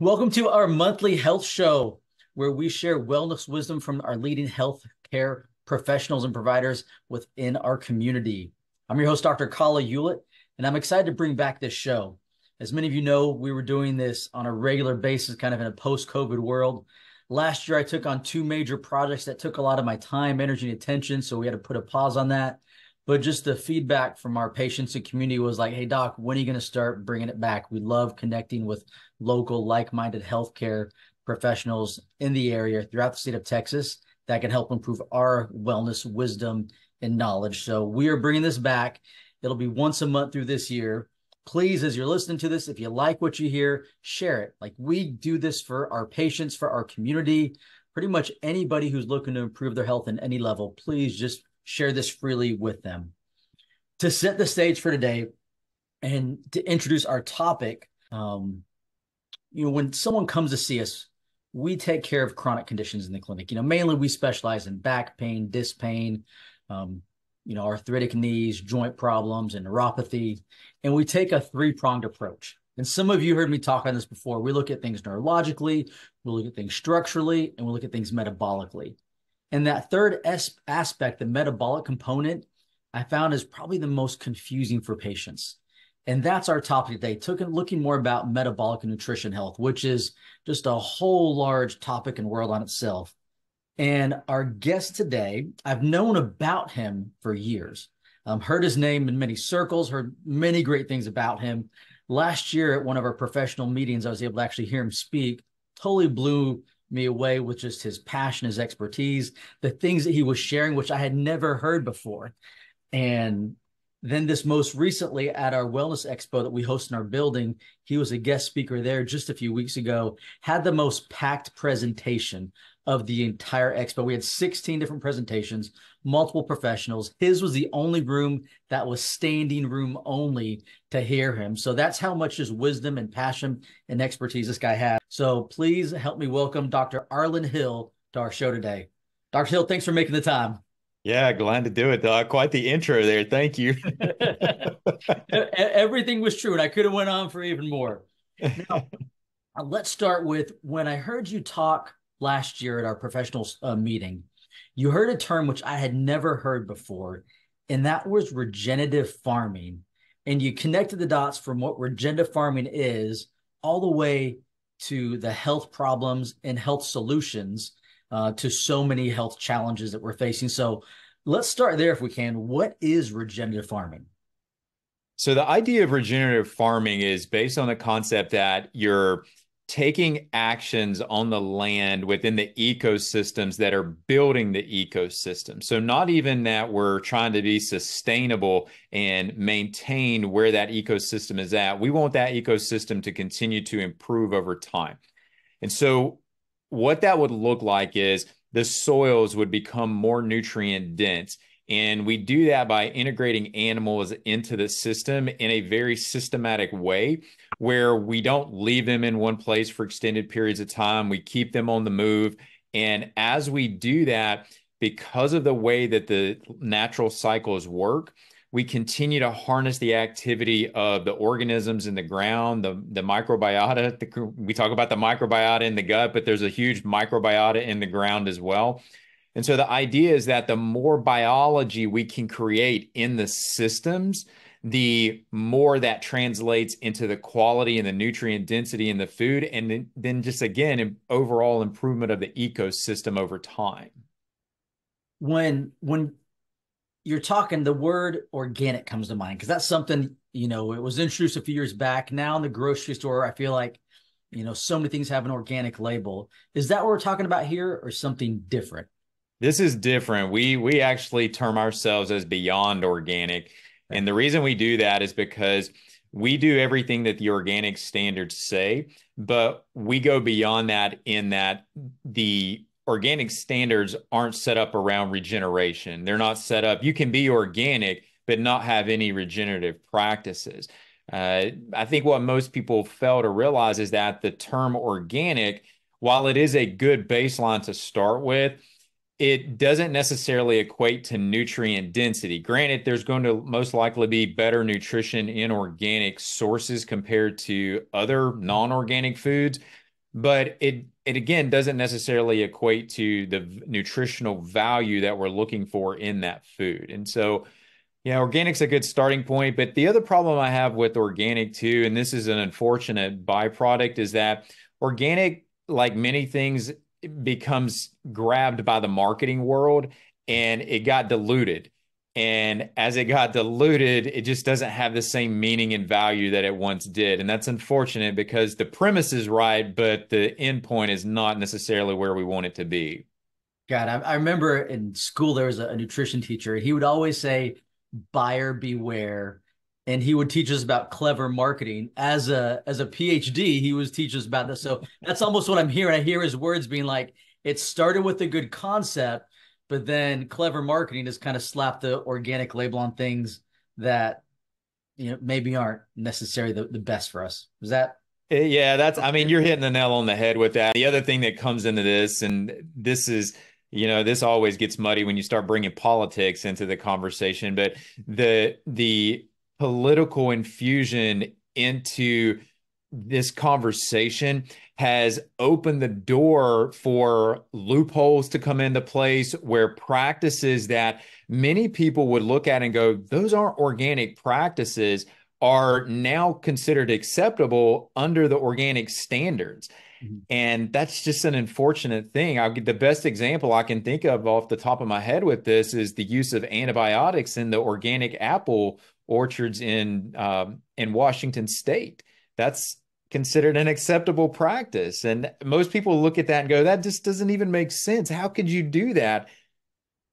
Welcome to our monthly health show, where we share wellness wisdom from our leading health care professionals and providers within our community. I'm your host, Dr. Kala Eulitt, and I'm excited to bring back this show. As many of you know, we were doing this on a regular basis, kind of in a post-COVID world. Last year, I took on two major projects that took a lot of my time, energy, and attention, so we had to put a pause on that. But just the feedback from our patients and community was like, hey, doc, when are you going to start bringing it back? We love connecting with local, like-minded healthcare professionals in the area throughout the state of Texas that can help improve our wellness, wisdom, and knowledge. So we are bringing this back. It'll be once a month through this year. Please, as you're listening to this, if you like what you hear, share it. Like, we do this for our patients, for our community, pretty much anybody who's looking to improve their health in any level. Please just share this freely with them. To set the stage for today and to introduce our topic, when someone comes to see us, we take care of chronic conditions in the clinic. Mainly we specialize in back pain, disc pain, arthritic knees, joint problems, and neuropathy. And we take a three-pronged approach. And some of you heard me talk on this before. We look at things neurologically, we look at things structurally, and we look at things metabolically. And that third aspect, the metabolic component, I found is probably the most confusing for patients. And that's our topic today, looking more about metabolic and nutrition health, which is just a whole large topic and world on itself. And our guest today, I've known about him for years. Heard his name in many circles, heard many great things about him. Last year at one of our professional meetings, I was able to actually hear him speak. Totally blew me away with just his passion, his expertise, the things that he was sharing, which I had never heard before. And then this most recently at our wellness expo that we host in our building, he was a guest speaker there just a few weeks ago, had the most packed presentation of the entire expo. We had 16 different presentations, multiple professionals. His was the only room that was standing room only to hear him. So that's how much his wisdom and passion and expertise this guy had. So please help me welcome Dr. Arland Hill to our show today. Dr. Hill, thanks for making the time. Yeah, glad to do it, Doc. Quite the intro there. Thank you. Everything was true, and I could have went on for even more. Now, let's start with when I heard you talk last year at our professional meeting. You heard a term which I had never heard before, and that was regenerative farming. And you connected the dots from what regenerative farming is all the way to the health problems and health solutions to so many health challenges that we're facing. So let's start there if we can. What is regenerative farming? So the idea of regenerative farming is based on the concept that you're taking actions on the land within the ecosystems that are building the ecosystem. So not even that we're trying to be sustainable and maintain where that ecosystem is at. We want that ecosystem to continue to improve over time. And so what that would look like is the soils would become more nutrient dense. And we do that by integrating animals into the system in a very systematic way where we don't leave them in one place for extended periods of time. We keep them on the move. And as we do that, because of the way that the natural cycles work, we continue to harness the activity of the organisms in the ground, the microbiota. We talk about the microbiota in the gut, but there's a huge microbiota in the ground as well. And so the idea is that the more biology we can create in the systems, the more that translates into the quality and the nutrient density in the food, and then just, again, an overall improvement of the ecosystem over time. When you're talking, the word organic comes to mind because that's something, it was introduced a few years back. Now in the grocery store, I feel like, so many things have an organic label. Is that what we're talking about here or something different? This is different. We actually term ourselves as beyond organic. And the reason we do that is because we do everything that the organic standards say, but we go beyond that in that the organic standards aren't set up around regeneration. They're not set up. You can be organic, but not have any regenerative practices. I think what most people fail to realize is that the term organic, while it is a good baseline to start with, it doesn't necessarily equate to nutrient density. Granted, there's going to most likely be better nutrition in organic sources compared to other non-organic foods, but it again doesn't necessarily equate to the nutritional value that we're looking for in that food. And so, yeah, organic's a good starting point. But the other problem I have with organic too, and this is an unfortunate byproduct, is that organic, like many things, becomes grabbed by the marketing world and it got diluted. And as it got diluted, it just doesn't have the same meaning and value that it once did. And that's unfortunate because the premise is right, but the end point is not necessarily where we want it to be. God, I remember in school there was a nutrition teacher. He would always say, "Buyer beware," and he would teach us about clever marketing. As a PhD, he was teaching us about this. So that's almost what I'm hearing. I hear his words being like, "It started with a good concept, but then clever marketing has kind of slapped the organic label on things that maybe aren't necessarily the best for us." Is that Yeah, I mean, you're hitting the nail on the head with that. The other thing that comes into this, and this is, this always gets muddy when you start bringing politics into the conversation, but the political infusion into this conversation has opened the door for loopholes to come into place where practices that many people would look at and go, those aren't organic practices, are now considered acceptable under the organic standards. Mhm. And that's just an unfortunate thing. The best example I can think of off the top of my head with this is the use of antibiotics in the organic apple orchards in Washington State. That's considered an acceptable practice. And most people look at that and go, that just doesn't even make sense. How could you do that?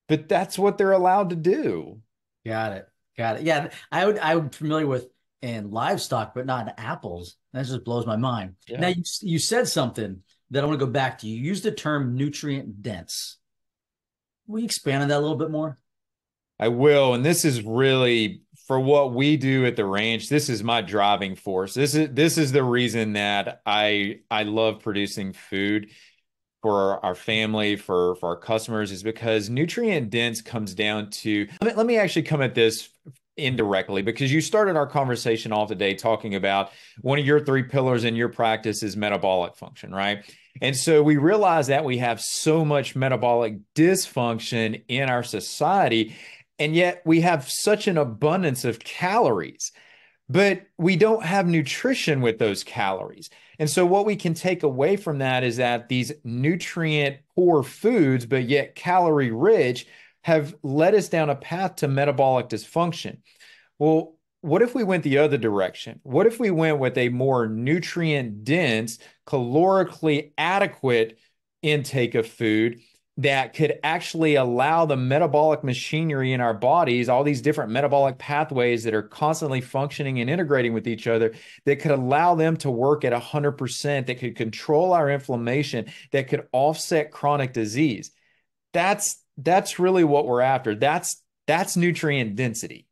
But that's what they're allowed to do. Got it? Got it. Yeah, I'm familiar with in livestock, but not in apples. That just blows my mind. Now Yeah. you said something that I want to go back to. You used the term nutrient dense. Will you expand on that a little bit more? I will. And this is really for what we do at the ranch. This is my driving force. This is the reason that I love producing food for our family, for our customers, is because nutrient dense comes down to, let me actually come at this indirectly, because you started our conversation off today talking about one of your three pillars in your practice is metabolic function, right? And so we realize that we have so much metabolic dysfunction in our society, and yet we have such an abundance of calories, but we don't have nutrition with those calories. And so what we can take away from that is that these nutrient poor foods, but yet calorie rich, have led us down a path to metabolic dysfunction. Well, what if we went the other direction? What if we went with a more nutrient dense, calorically adequate intake of food that could actually allow the metabolic machinery in our bodies, all these different metabolic pathways that are constantly functioning and integrating with each other, that could allow them to work at 100%, that could control our inflammation, that could offset chronic disease? That's really what we're after. That's nutrient density.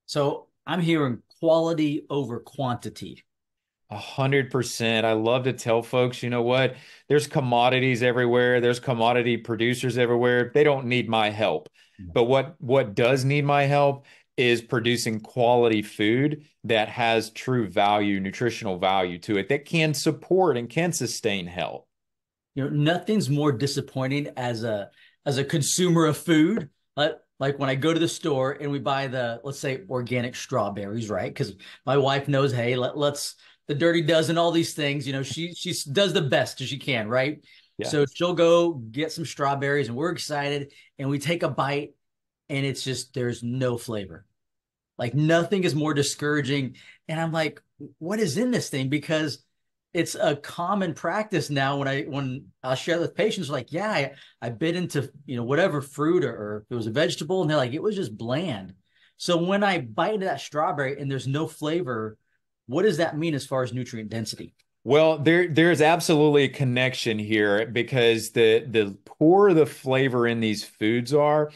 So I'm hearing quality over quantity. 100%. I love to tell folks, you know what? There's commodities everywhere. There's commodity producers everywhere. They don't need my help. But what does need my help is producing quality food that has true value, nutritional value to it, that can support and can sustain health. Nothing's more disappointing as a consumer of food. Like when I go to the store and we buy let's say organic strawberries, right? Because my wife knows, hey, let's the Dirty Dozen, all these things. She does the best as she can, right? Yeah. So she'll go get some strawberries, and we're excited, and we take a bite, and it's just there's no flavor. Like nothing is more discouraging. And I'm like, what is in this thing? Because it's a common practice now when I'll share with patients, like, yeah, I bit into, whatever fruit or if it was a vegetable, and they're like, it was just bland. So when I bite into that strawberry and there's no flavor, what does that mean as far as nutrient density? Well, there's absolutely a connection here, because the poorer the flavor in these foods are,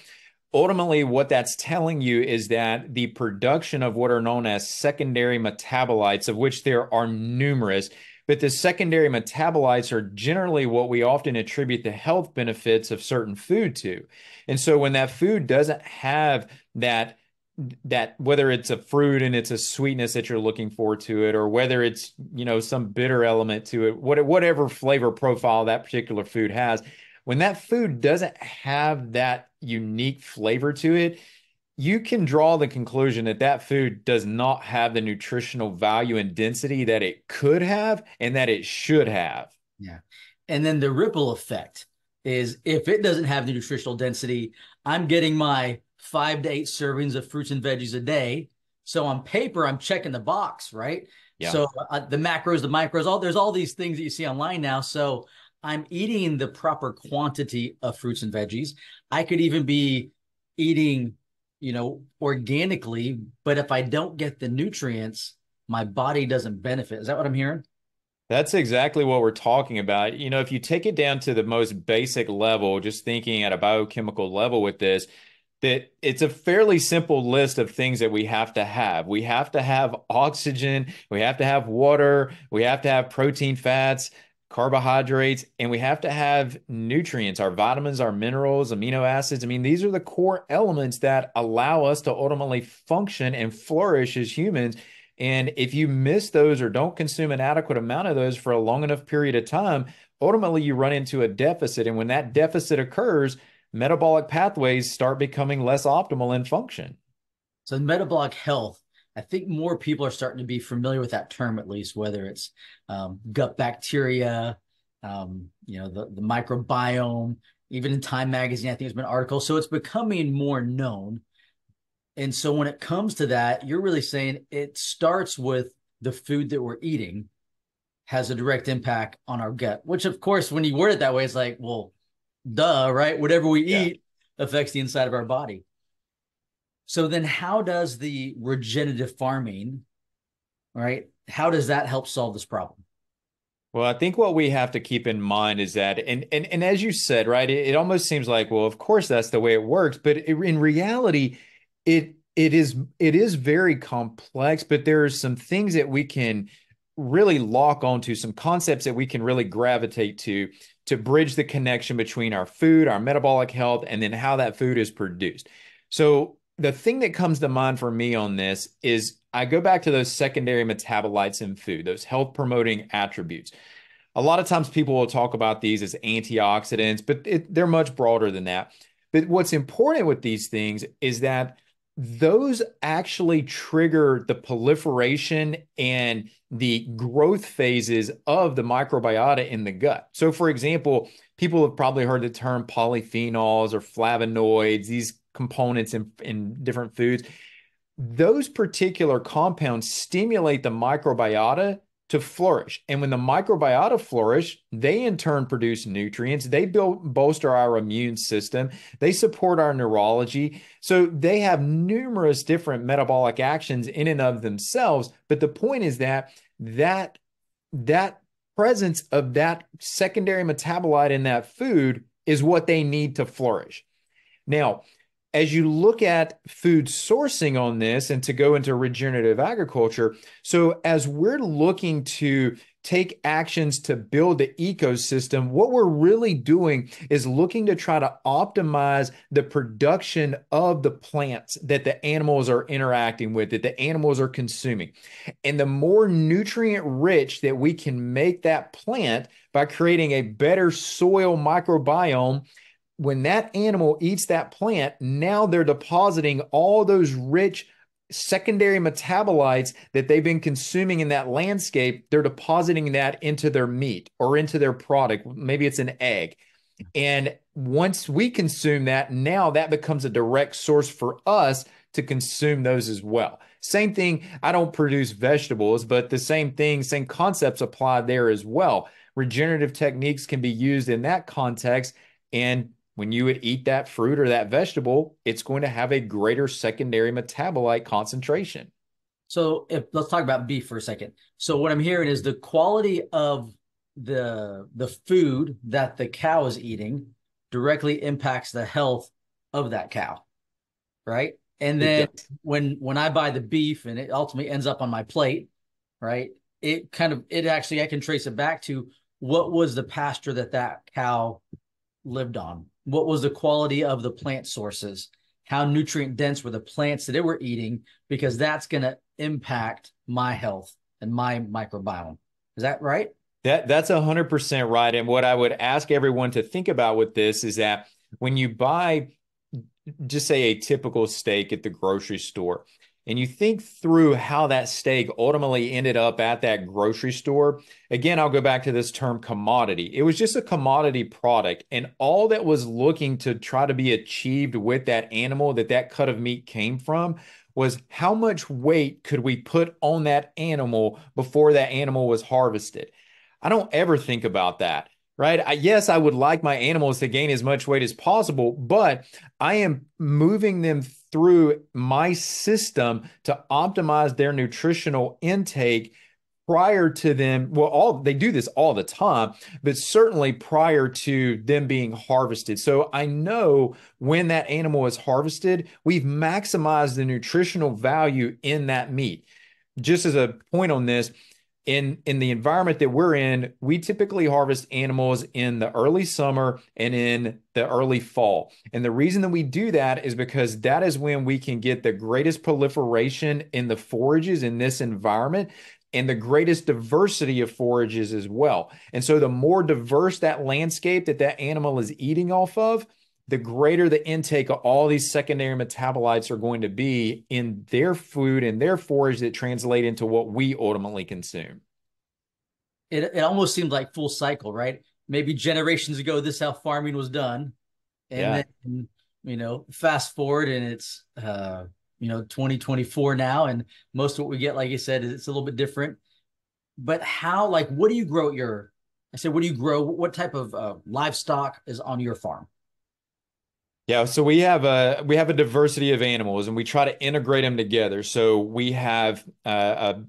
ultimately what that's telling you is that the production of what are known as secondary metabolites, of which there are numerous, but the secondary metabolites are generally what we often attribute the health benefits of certain food to. And so when that food doesn't have that whether it's a fruit and it's a sweetness that you're looking for to it, or whether it's, some bitter element to it, whatever flavor profile that particular food has, when that food doesn't have that unique flavor to it, you can draw the conclusion that that food does not have the nutritional value and density that it could have and that it should have. Yeah. And then the ripple effect is if it doesn't have the nutritional density, I'm getting my 5 to 8 servings of fruits and veggies a day. So on paper, I'm checking the box, right? Yeah. So the macros, the micros, there's all these things that you see online now. So I'm eating the proper quantity of fruits and veggies. I could even be eating, organically, but if I don't get the nutrients, my body doesn't benefit. Is that what I'm hearing? That's exactly what we're talking about. If you take it down to the most basic level, just thinking at a biochemical level with this, that it's a fairly simple list of things that we have to have. We have to have oxygen, we have to have water, we have to have protein, fats, carbohydrates, and we have to have nutrients, our vitamins, our minerals, amino acids. I mean, these are the core elements that allow us to ultimately function and flourish as humans. And if you miss those or don't consume an adequate amount of those for a long enough period of time, ultimately you run into a deficit. And when that deficit occurs, metabolic pathways start becoming less optimal in function. So metabolic health, I think more people are starting to be familiar with that term, at least, whether it's gut bacteria, the microbiome. Even in Time Magazine, I think there's been articles. So it's becoming more known. And so when it comes to that, you're really saying it starts with the food that we're eating has a direct impact on our gut, which, of course, when you word it that way, it's like, well, duh, right? Whatever we eat affects the inside of our body. So then how does the regenerative farming, right? How does that help solve this problem? Well, I think what we have to keep in mind is that, and as you said, right, it almost seems like, well, of course that's the way it works, but in reality, it is very complex. But there are some things that we can really lock onto, some concepts that we can really gravitate to bridge the connection between our food, our metabolic health, and then how that food is produced. So the thing that comes to mind for me on this is I go back to those secondary metabolites in food, those health promoting attributes. A lot of times people will talk about these as antioxidants, but they're much broader than that. But what's important with these things is that those actually trigger the proliferation and the growth phases of the microbiota in the gut. So, for example, people have probably heard the term polyphenols or flavonoids, these components in different foods. Those particular compounds stimulate the microbiota to flourish. And when the microbiota flourish, they in turn produce nutrients. They bolster our immune system. They support our neurology. So they have numerous different metabolic actions in and of themselves. But the point is that presence of that secondary metabolite in that food is what they need to flourish. Now, as you look at food sourcing on this and to go into regenerative agriculture, so as we're looking to take actions to build the ecosystem, what we're really doing is looking to try to optimize the production of the plants that the animals are interacting with, that the animals are consuming. And the more nutrient rich that we can make that plant by creating a better soil microbiome, when that animal eats that plant, now they're depositing all those rich secondary metabolites that they've been consuming in that landscape. They're depositing that into their meat or into their product. Maybe it's an egg. And once we consume that, now that becomes a direct source for us to consume those as well. Same thing, I don't produce vegetables, but the same thing, same concepts apply there as well. Regenerative techniques can be used in that context. And when you would eat that fruit or that vegetable, it's going to have a greater secondary metabolite concentration. So let's talk about beef for a second. So what I'm hearing is the quality of the food that the cow is eating directly impacts the health of that cow, right? And It then does. when I buy the beef and it ultimately ends up on my plate, right? It actually I can trace it back to what was the pasture that cow lived on? What was the quality of the plant sources? how nutrient dense were the plants that they were eating, because that's going to impact my health and my microbiome. Is that right? That's 100% right. And what I would ask everyone to think about with this is that when you buy, just say, a typical steak at the grocery store, and you think through how that steak ultimately ended up at that grocery store, again, I'll go back to this term commodity. It was just a commodity product, and all that was looking to try to be achieved with that animal that that cut of meat came from was how much weight could we put on that animal before that animal was harvested. I don't ever think about that, right? Yes, I would like my animals to gain as much weight as possible, but I am moving them through my system to optimize their nutritional intake prior to them. Well, they do this all the time, but certainly prior to them being harvested. So I know when that animal is harvested, we've maximized the nutritional value in that meat. Just as a point on this, in the environment that we're in, we typically harvest animals in the early summer and in the early fall. And the reason that we do that is because that is when we can get the greatest proliferation in the forages in this environment and the greatest diversity of forages as well. And so the more diverse that landscape that that animal is eating off of, the greater the intake of all these secondary metabolites are going to be in their food and their forage that translate into what we ultimately consume. It almost seems like full cycle, right? Maybe generations ago, this is how farming was done. And Yeah. then, fast forward and it's, 2024 now. And most of what we get, like you said, it's a little bit different. But what do you grow I said, what do you grow? What type of livestock is on your farm? Yeah, so we have a diversity of animals, and we try to integrate them together. So we have a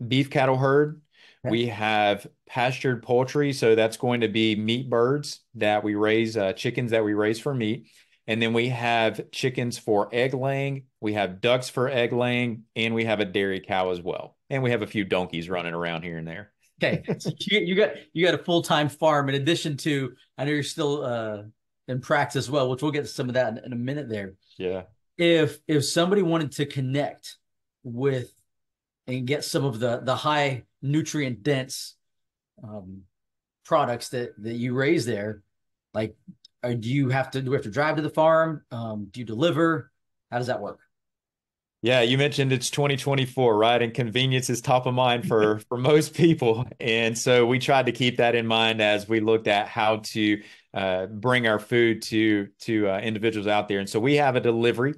beef cattle herd. Okay. We have pastured poultry, so that's going to be meat birds that we raise, chickens that we raise for meat. And then we have chickens for egg laying, we have ducks for egg laying, and we have a dairy cow as well. And we have a few donkeys running around here and there. Okay. So you got a full-time farm in addition to, I know you're still in practice as well, which we'll get to some of that in a minute there. Yeah. If somebody wanted to connect with and get some of the high nutrient dense products that you raise there, like, do we have to drive to the farm? Do you deliver? How does that work? Yeah, you mentioned it's 2024, right? And convenience is top of mind for most people. And so we tried to keep that in mind as we looked at how to bring our food to individuals out there. And so we have a delivery.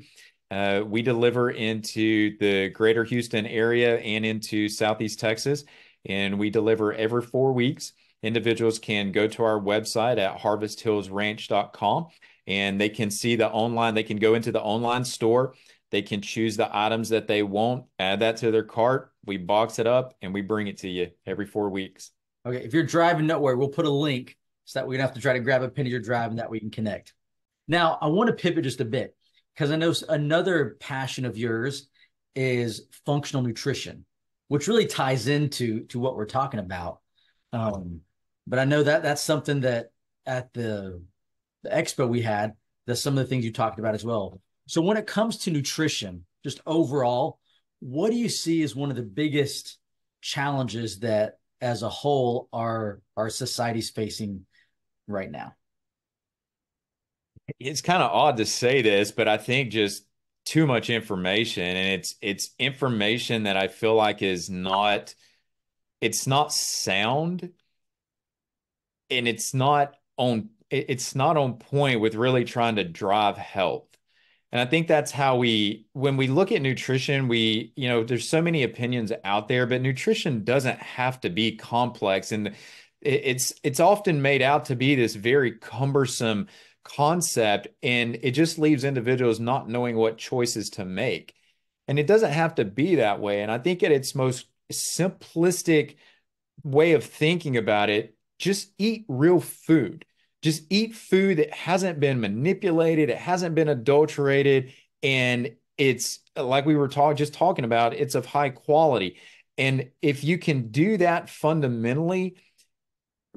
We deliver into the greater Houston area and into Southeast Texas, and we deliver every 4 weeks. Individuals can go to our website at harvesthillsranch.com, and they can see they can go into the online store. They can choose the items that they want, add that to their cart. We box it up and we bring it to you every 4 weeks. Okay, if you're driving nowhere, we'll put a link so that we're gonna have to try to grab a pin of your drive and that we can connect. Now, I want to pivot just a bit because I know another passion of yours is functional nutrition, which really ties into what we're talking about. But I know that that's something that at the expo we had, that's some of the things you talked about as well. So when it comes to nutrition, just overall, what do you see as one of the biggest challenges that as a whole our society's facing right now? It's kind of odd to say this, but I think just too much information, and it's information that I feel like it's not sound, and it's not on point with really trying to drive health. And I think that's how when we look at nutrition, there's so many opinions out there, but nutrition doesn't have to be complex. And it's often made out to be this very cumbersome concept, and it just leaves individuals not knowing what choices to make. And it doesn't have to be that way. And I think at its most simplistic way of thinking about it, just eat real food. Just eat food that hasn't been manipulated, it hasn't been adulterated, and it's like we were talking about, it's of high quality. And if you can do that fundamentally,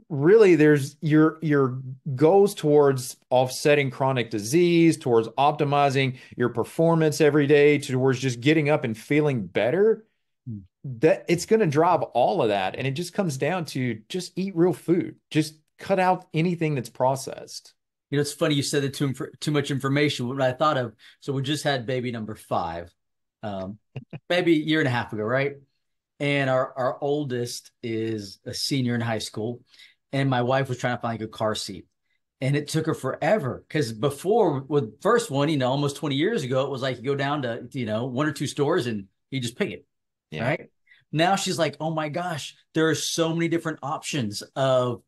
really there's your goals towards offsetting chronic disease, towards optimizing your performance every day, towards just getting up and feeling better, that it's going to drive all of that. And it just comes down to just eat real food. Just cut out anything that's processed. You know, it's funny you said that too much information. What I thought of, so we just had baby number five, maybe a year and a half ago, right? And our oldest is a senior in high school, and my wife was trying to find a good car seat, and it took her forever because before with first one, almost 20 years ago, it was like you go down to one or two stores and you just pick it, Yeah. right? Now she's like, oh my gosh, there are so many different options of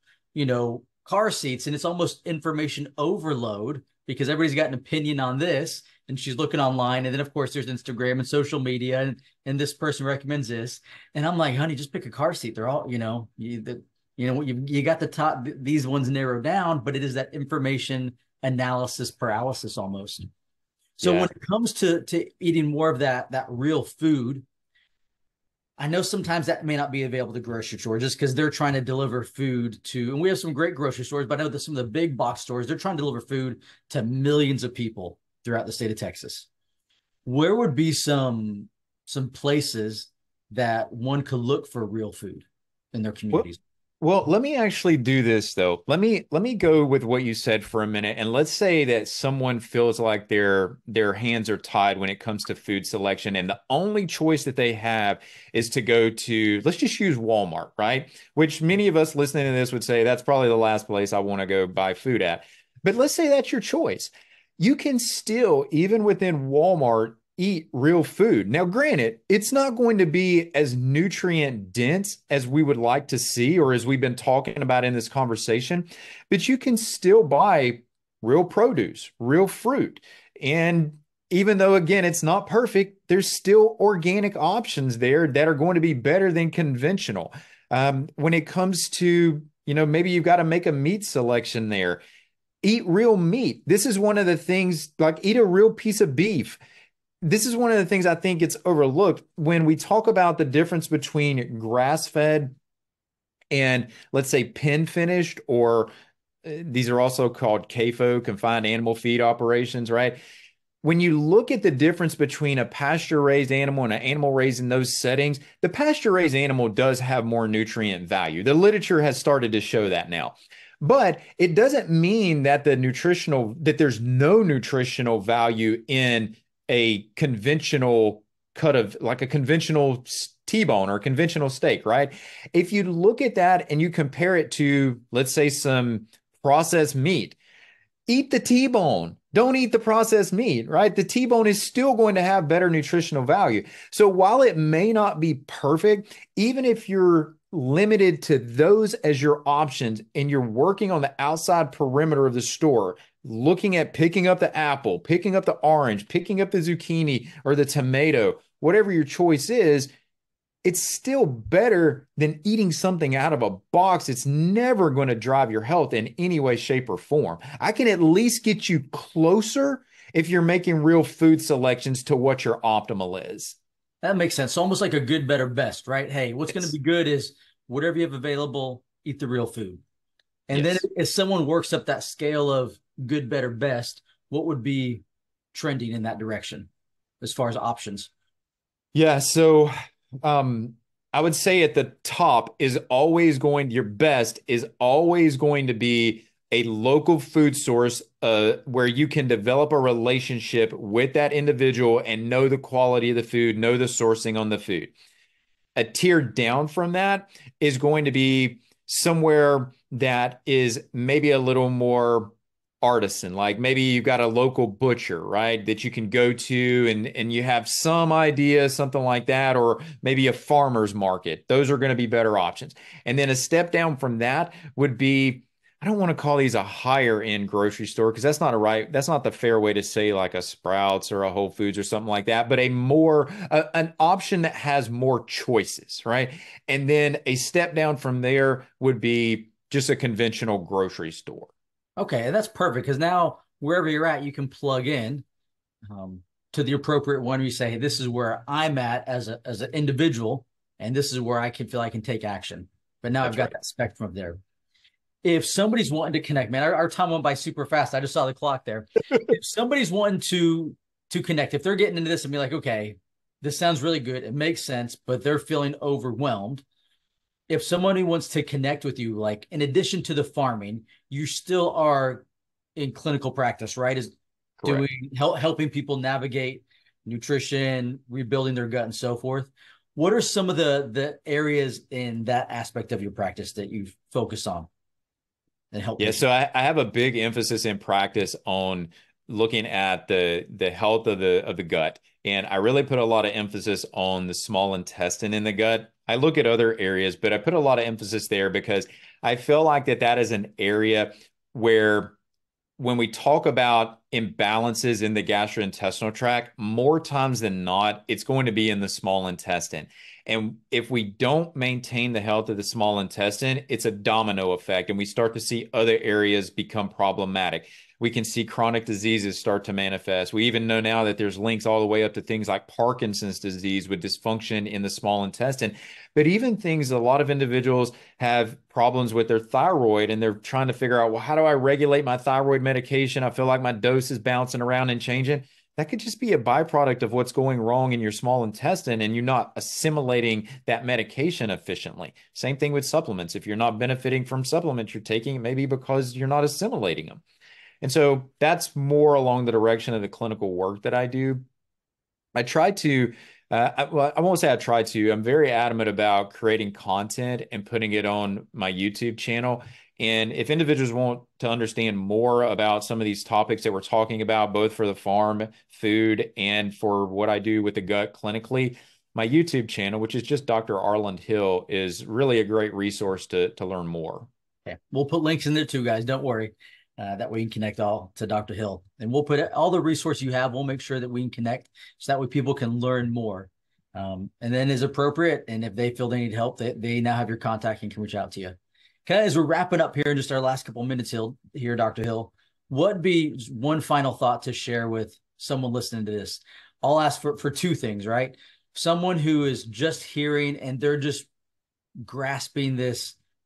car seats, and it's almost information overload because everybody's got an opinion on this, and she's looking online, and then of course there's Instagram and social media, and this person recommends this, and I'm like, honey, just pick a car seat. They're all you got the top, these ones narrowed down, but it is that information analysis paralysis almost. So Yeah. when it comes to eating more of that real food, I know sometimes that may not be available to grocery stores just because they're trying to deliver food to, and we have some great grocery stores, but I know that some of the big box stores, they're trying to deliver food to millions of people throughout the state of Texas. Where would be some places that one could look for real food in their Well, communities? well, let me actually do this though. Let me go with what you said for a minute, and let's say that someone feels like their hands are tied when it comes to food selection, and the only choice that they have is to go to, let's just use Walmart, right? Which many of us listening to this would say that's probably the last place I want to go buy food at. But let's say that's your choice. You can still, even within Walmart, eat real food. Now, granted, it's not going to be as nutrient dense as we would like to see or as we've been talking about in this conversation, but you can still buy real produce, real fruit. And even though, again, it's not perfect, there's still organic options there that are going to be better than conventional. When it comes to, maybe you've got to make a meat selection there. Eat real meat. This is one of the things, like eat a real piece of beef. This is one of the things I think gets overlooked when we talk about the difference between grass fed and, let's say, pen finished, or these are also called CAFO, confined animal feed operations, right? When you look at the difference between a pasture raised animal and an animal raised in those settings, the pasture raised animal does have more nutrient value. The literature has started to show that now. But it doesn't mean that there's no nutritional value in a conventional cut of, like a conventional T-bone or a conventional steak, right? If you look at that and you compare it to, let's say, some processed meat, eat the T-bone. Don't eat the processed meat, right? The T-bone is still going to have better nutritional value. So while it may not be perfect, even if you're limited to those as your options and you're working on the outside perimeter of the store, looking at picking up the apple, picking up the orange, picking up the zucchini or the tomato, whatever your choice is, it's still better than eating something out of a box. It's never going to drive your health in any way, shape, or form. I can at least get you closer if you're making real food selections to what your optimal is. That makes sense. Almost like a good, better, best, right? Hey, what's going to Yes. be good is whatever you have available, eat the real food. And then Yes. if someone works up that scale of good, better, best, what would be trending in that direction as far as options? Yeah. So, um, I would say at the top is always going, your best is always going to be a local food source, where you can develop a relationship with that individual and know the quality of the food, know the sourcing on the food. A tier down from that is going to be somewhere that is maybe a little more artisan. Like maybe you've got a local butcher, right, that you can go to, and you have some idea, something like that, or maybe a farmer's market. Those are going to be better options. And then a step down from that would be, I don't want to call these a higher end grocery store because that's not the fair way to say, like a Sprouts or a Whole Foods or something like that, but an option that has more choices, right? And then a step down from there would be just a conventional grocery store. Okay, that's perfect because now wherever you're at, you can plug in um, to the appropriate one. You say, hey, this is where I'm at as an individual, and this is where I can feel I can take action. But now I've That's got right. that spectrum of there. if somebody's wanting to connect, man, our time went by super fast. I just saw the clock there. If somebody's wanting to connect, if they're getting into this and be like, okay, this sounds really good, it makes sense, but they're feeling overwhelmed. If somebody wants to connect with you, like in addition to the farming, you still are in clinical practice, right? Is Correct. doing helping people navigate nutrition, rebuilding their gut, and so forth. What are some of the areas in that aspect of your practice that you focus on and help Yeah, so patients? I have a big emphasis in practice on looking at the health of the gut. And I really put a lot of emphasis on the small intestine in the gut. I look at other areas, but I put a lot of emphasis there because I feel like that is an area where when we talk about imbalances in the gastrointestinal tract, more times than not, it's going to be in the small intestine. And if we don't maintain the health of the small intestine, it's a domino effect, and we start to see other areas become problematic. We can see chronic diseases start to manifest. We even know now that there's links all the way up to things like Parkinson's disease with dysfunction in the small intestine. But even things, a lot of individuals have problems with their thyroid and they're trying to figure out, well, how do I regulate my thyroid medication? I feel like my dose is bouncing around and changing. That could just be a byproduct of what's going wrong in your small intestine and you're not assimilating that medication efficiently. Same thing with supplements. If you're not benefiting from supplements you're taking, it may be because you're not assimilating them. And so that's more along the direction of the clinical work that I do. I try to, well, I won't say I try to. I'm very adamant about creating content and putting it on my YouTube channel. And if individuals want to understand more about some of these topics that we're talking about, both for the farm, food, and for what I do with the gut clinically, my YouTube channel, which is just Dr. Arland Hill, is really a great resource to learn more. Okay. We'll put links in there too, guys. Don't worry. That way you can connect all to Dr. Hill. And we'll put all the resources you have. We'll make sure that we can connect so that way people can learn more. And then as appropriate, and if they feel they need help, they now have your contact and can reach out to you. Kind of as we're wrapping up here in just our last couple of minutes here, Dr. Hill, what'd be one final thought to share with someone listening to this? I'll ask for two things, right? Someone who is just hearing and they're just grasping the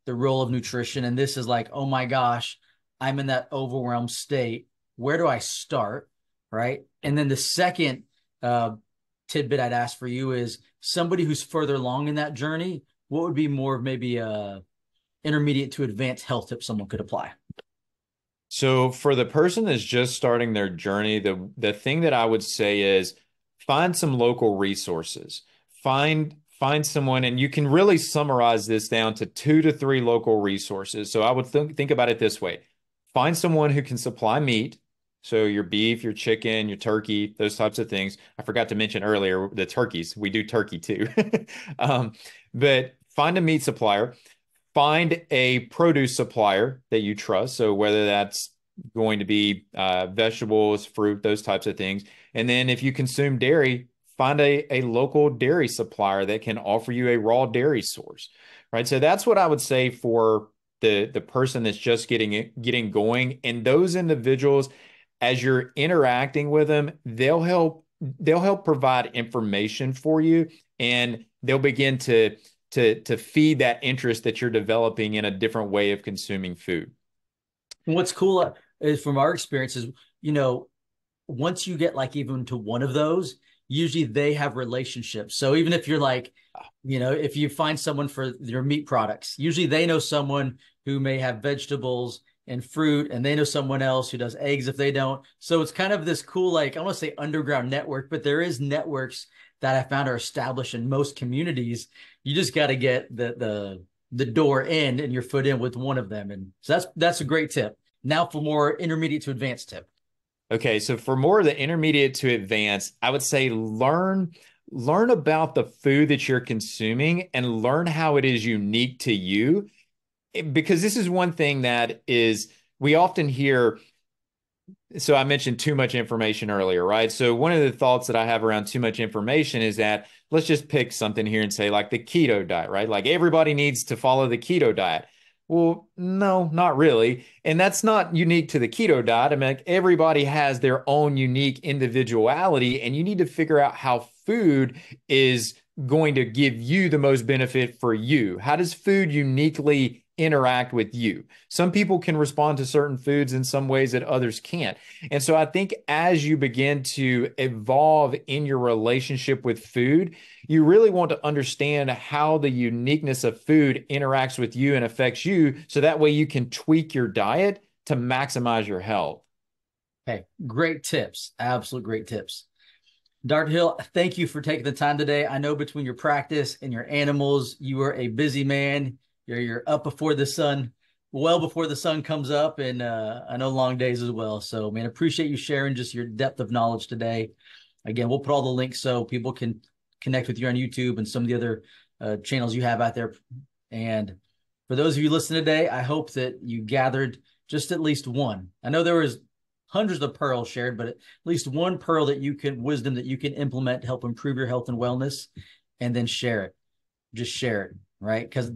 role of nutrition. And this is like, oh my gosh, I'm in that overwhelmed state. Where do I start? Right. And then the second tidbit I'd ask for you is somebody who's further along in that journey, what would be more of maybe a intermediate to advanced health tip someone could apply? So for the person that's just starting their journey, the thing that I would say is find some local resources. Find someone, and you can really summarize this down to 2 to 3 local resources. So I would think about it this way. Find someone who can supply meat. So your beef, your chicken, your turkey, those types of things. I forgot to mention earlier the turkeys. We do turkey too. But find a meat supplier. Find a produce supplier that you trust. So whether that's going to be vegetables, fruit, those types of things. And then if you consume dairy, find a local dairy supplier that can offer you a raw dairy source, right? So that's what I would say for the person that's just getting going. And those individuals, as you're interacting with them, they'll help provide information for you, and they'll begin to feed that interest that you're developing in a different way of consuming food. And what's cool is from our experiences, you know, once you get like even to one of those, usually they have relationships. So even if you're like, you know, if you find someone for your meat products, usually they know someone who may have vegetables and fruit, and they know someone else who does eggs if they don't. So it's kind of this cool, like, I want to say underground network, but there is networks that I found are established in most communities. You just got to get the door in and your foot in with one of them. And so that's a great tip. Now for more intermediate to advanced tip. Okay, so for more of the intermediate to advanced, I would say learn about the food that you're consuming and learn how it is unique to you. Because this is one thing that is we often hear. So I mentioned too much information earlier, right? So one of the thoughts that I have around too much information is that let's just pick something here and say like the keto diet, right? Like everybody needs to follow the keto diet. Well, no, not really. And that's not unique to the keto diet. I mean, like everybody has their own unique individuality, and you need to figure out how food is going to give you the most benefit for you. How does food uniquely interact with you. Some people can respond to certain foods in some ways that others can't. And so I think as you begin to evolve in your relationship with food, you really want to understand how the uniqueness of food interacts with you and affects you. So that way you can tweak your diet to maximize your health. Hey, great tips. Absolute great tips. Dr. Hill, thank you for taking the time today. I know between your practice and your animals, you are a busy man. You're up before the sun, well before the sun comes up, and I know long days as well. So, man, appreciate you sharing just your depth of knowledge today. Again, we'll put all the links so people can connect with you on YouTube and some of the other channels you have out there. And for those of you listening today, I hope that you gathered just at least one. I know there was hundreds of pearls shared, but at least one pearl that you can, wisdom that you can implement to help improve your health and wellness, and then share it. Just share it, right? Because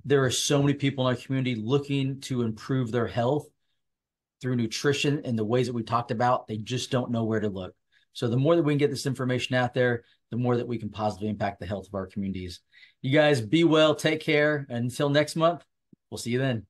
there are so many people in our community looking to improve their health through nutrition in the ways that we talked about. They just don't know where to look. So the more that we can get this information out there, the more that we can positively impact the health of our communities. You guys be well, take care. And until next month, we'll see you then.